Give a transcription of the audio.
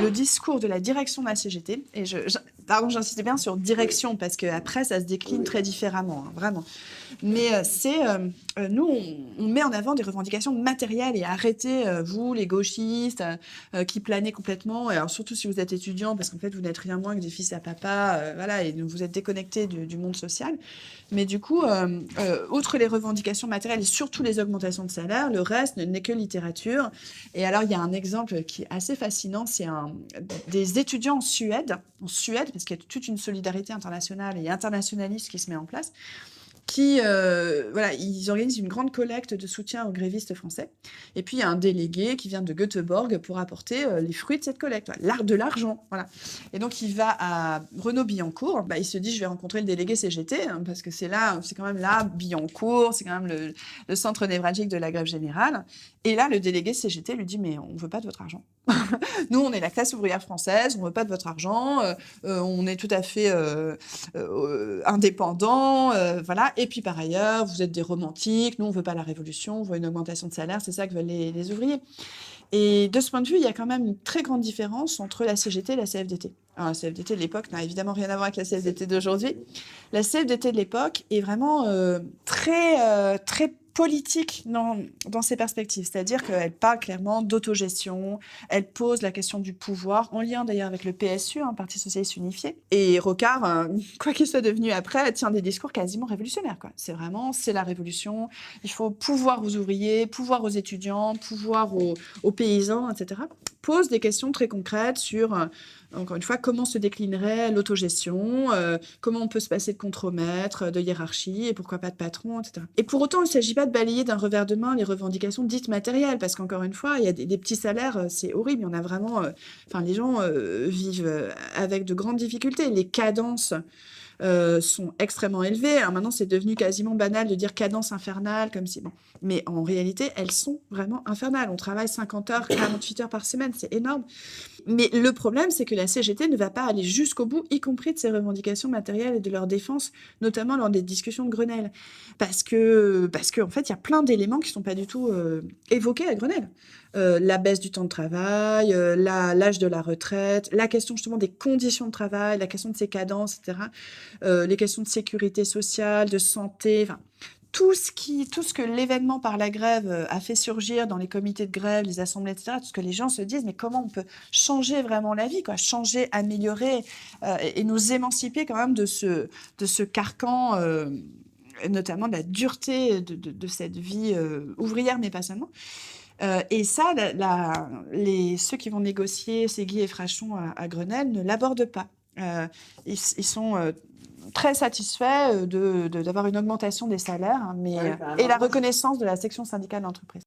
le discours de la direction de la CGT, et pardon, j'insiste bien sur direction, parce qu'après, ça se décline très différemment, hein, vraiment. Mais nous, on met en avant des revendications matérielles et arrêtez, vous, les gauchistes, qui planez complètement. Et alors, surtout si vous êtes étudiant, parce qu'en fait, vous n'êtes rien moins que des fils à papa, voilà, et vous êtes déconnecté du monde social. Mais du coup, outre les revendications matérielles et surtout les augmentations de salaire, le reste n'est que littérature. Et alors, il y a un exemple qui est assez fascinant, c'est des étudiants en Suède, parce qu'il y a toute une solidarité internationale et internationaliste qui se met en place, voilà, ils organisent une grande collecte de soutien aux grévistes français. Et puis, il y a un délégué qui vient de Göteborg pour apporter les fruits de cette collecte, de l'argent. Voilà. Et donc, il va à Renaud-Billancourt. Il se dit, je vais rencontrer le délégué CGT, hein, parce que c'est quand même là, Billancourt, c'est quand même le centre névralgique de la grève générale. Et là, le délégué CGT lui dit, mais on ne veut pas de votre argent. Nous, on est la classe ouvrière française, on ne veut pas de votre argent, on est tout à fait indépendants, voilà. Et puis, par ailleurs, vous êtes des romantiques, nous, on ne veut pas la révolution, on veut une augmentation de salaire, c'est ça que veulent les ouvriers. Et de ce point de vue, il y a quand même une très grande différence entre la CGT et la CFDT. Alors, la CFDT de l'époque n'a évidemment rien à voir avec la CFDT d'aujourd'hui. La CFDT de l'époque est vraiment très politique dans ses perspectives. C'est-à-dire qu'elle parle clairement d'autogestion, elle pose la question du pouvoir, en lien d'ailleurs avec le PSU, Parti Socialiste Unifié. Et Rocard, quoi qu'il soit devenu après, tient des discours quasiment révolutionnaires, quoi. C'est la révolution, il faut pouvoir aux ouvriers, pouvoir aux étudiants, pouvoir aux paysans, etc. Pose des questions très concrètes sur, encore une fois, comment se déclinerait l'autogestion, comment on peut se passer de contremaître, de hiérarchie, et pourquoi pas de patron, etc. Et pour autant, il ne s'agit pas de balayer d'un revers de main les revendications dites matérielles, parce qu'encore une fois, il y a des petits salaires, c'est horrible, il y en a vraiment... les gens vivent avec de grandes difficultés. Les cadences sont extrêmement élevées. Alors maintenant, c'est devenu quasiment banal de dire cadence infernale, comme si... Bon. Mais en réalité, elles sont vraiment infernales. On travaille 50 heures, 48 heures par semaine, c'est énorme. Mais le problème, c'est que la CGT ne va pas aller jusqu'au bout, y compris de ses revendications matérielles et de leur défense, notamment lors des discussions de Grenelle. Parce que en fait, il y a plein d'éléments qui ne sont pas du tout évoqués à Grenelle. La baisse du temps de travail, l'âge de la retraite, la question justement des conditions de travail, la question de ses cadences, etc. Les questions de sécurité sociale, de santé, tout ce que l'événement par la grève a fait surgir dans les comités de grève, les assemblées, etc., tout ce que les gens se disent, mais comment on peut changer vraiment la vie, quoi, changer, améliorer et nous émanciper quand même de ce carcan, notamment de la dureté de cette vie ouvrière, mais pas seulement. Et ça, ceux qui vont négocier, Séguy et Frachon à Grenelle, ne l'abordent pas. Ils sont très satisfaits d'avoir une augmentation des salaires, et la reconnaissance de la section syndicale d'entreprise.